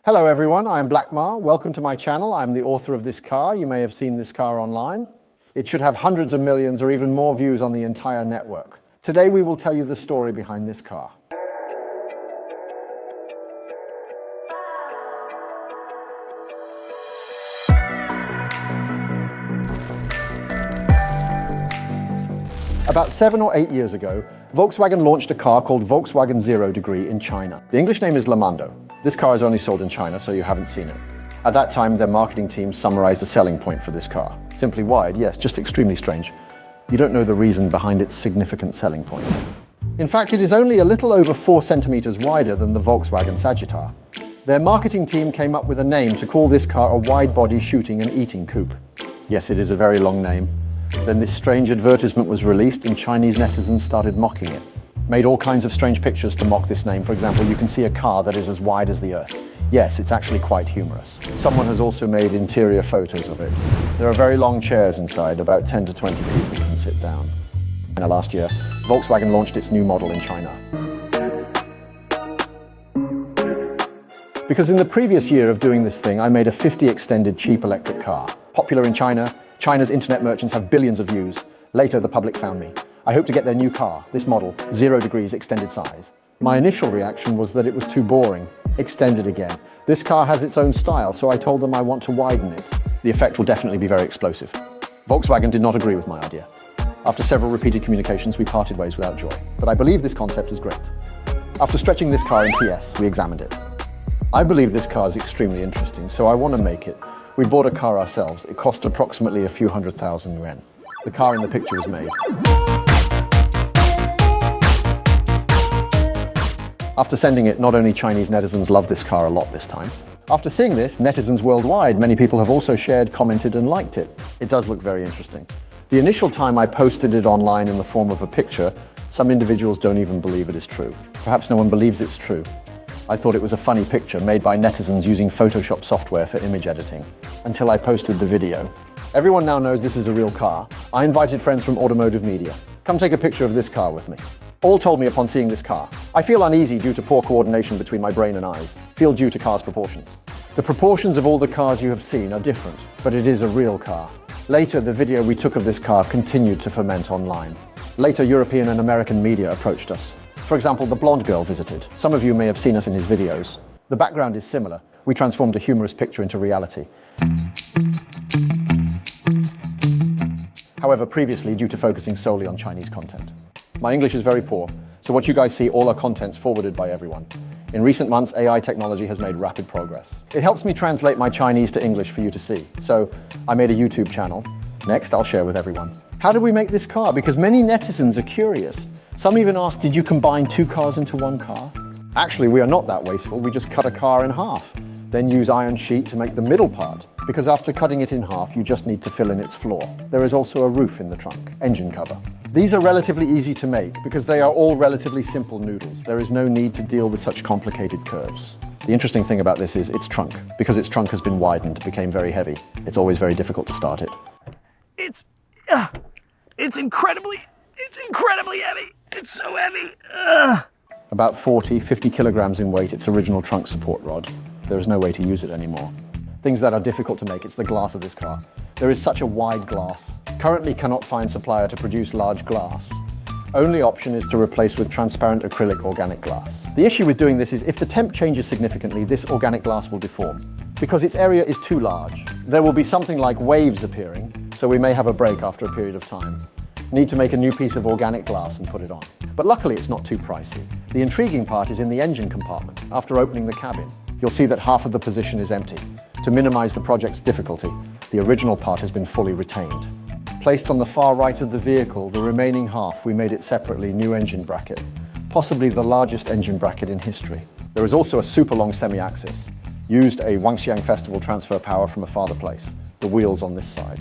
Hello everyone, I'm Blackmar. Welcome to my channel. I'm the author of this car. You may have seen this car online. It should have hundreds of millions or even more views on the entire network. Today we will tell you the story behind this car. About 7 or 8 years ago, Volkswagen launched a car called Volkswagen 0 Degree in China. The English name is Lamando. This car is only sold in China, so you haven't seen it. At that time, their marketing team summarized a selling point for this car. Simply wide, yes, just extremely strange. You don't know the reason behind its significant selling point. In fact, it is only a little over 4 centimeters wider than the Volkswagen Sagittar. Their marketing team came up with a name to call this car a wide-body shooting and eating coupe. Yes, it is a very long name. Then this strange advertisement was released and Chinese netizens started mocking it. Made all kinds of strange pictures to mock this name. For example, you can see a car that is as wide as the Earth. Yes, it's actually quite humorous. Someone has also made interior photos of it. There are very long chairs inside, about 10 to 20 people can sit down. Last year, Volkswagen launched its new model in China. Because in the previous year of doing this thing, I made a 50 extended cheap electric car. Popular in China, China's internet merchants have billions of views. Later, the public found me. I hope to get their new car, this model, 0 degrees extended size. My initial reaction was that it was too boring. Extended again. This car has its own style, so I told them I want to widen it. The effect will definitely be very explosive. Volkswagen did not agree with my idea. After several repeated communications, we parted ways without joy. But I believe this concept is great. After stretching this car in PS, we examined it. I believe this car is extremely interesting, so I want to make it. We bought a car ourselves. It cost approximately a few 100,000 yuan. The car in the picture was made. After sending it, not only Chinese netizens love this car a lot this time. After seeing this, netizens worldwide, many people have also shared, commented and liked it. It does look very interesting. The initial time I posted it online in the form of a picture, some individuals don't even believe it is true. Perhaps no one believes it's true. I thought it was a funny picture made by netizens using Photoshop software for image editing, until I posted the video. Everyone now knows this is a real car. I invited friends from automotive media. Come take a picture of this car with me. All told me upon seeing this car. I feel uneasy due to poor coordination between my brain and eyes. Feel due to car's proportions. The proportions of all the cars you have seen are different, but it is a real car. Later, the video we took of this car continued to ferment online. Later, European and American media approached us. For example, the blonde girl visited. Some of you may have seen us in his videos. The background is similar. We transformed a humorous picture into reality. However, previously, due to focusing solely on Chinese content. My English is very poor, so what you guys see all are contents forwarded by everyone. In recent months, AI technology has made rapid progress. It helps me translate my Chinese to English for you to see. So I made a YouTube channel. Next, I'll share with everyone. How did we make this car? Because many netizens are curious. Some even asked, did you combine 2 cars into 1 car? Actually, we are not that wasteful. We just cut a car in half, then use iron sheet to make the middle part. Because after cutting it in half, you just need to fill in its floor. There is also a roof in the trunk, engine cover. These are relatively easy to make because they are all relatively simple noodles. There is no need to deal with such complicated curves. The interesting thing about this is its trunk. Because its trunk has been widened, it became very heavy. It's always very difficult to start it. It's incredibly heavy. It's so heavy. About 50 kilograms in weight, its original trunk support rod. There is no way to use it anymore. Things that are difficult to make, it's the glass of this car. There is such a wide glass. Currently cannot find supplier to produce large glass. Only option is to replace with transparent acrylic organic glass. The issue with doing this is if the temp changes significantly, this organic glass will deform. Because its area is too large. There will be something like waves appearing, so we may have a break after a period of time. Need to make a new piece of organic glass and put it on. But luckily it's not too pricey. The intriguing part is in the engine compartment. After opening the cabin, you'll see that half of the position is empty. To minimize the project's difficulty, the original part has been fully retained. Placed on the far right of the vehicle, the remaining half, we made it separately new engine bracket, possibly the largest engine bracket in history. There is also a super long semi-axis. Used a Wangxiang Festival transfer power from a farther place, the wheels on this side.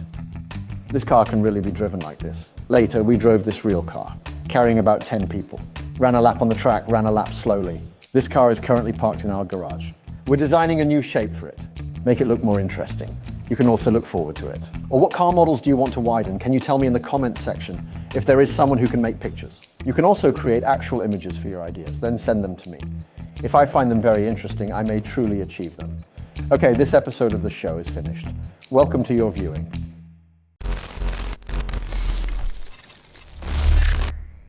This car can really be driven like this. Later, we drove this real car, carrying about 10 people. Ran a lap on the track, ran a lap slowly. This car is currently parked in our garage. We're designing a new shape for it. Make it look more interesting. You can also look forward to it. Or what car models do you want to widen? Can you tell me in the comments section if there is someone who can make pictures? You can also create actual images for your ideas, then send them to me. If I find them very interesting, I may truly achieve them. Okay, this episode of the show is finished. Welcome to your viewing.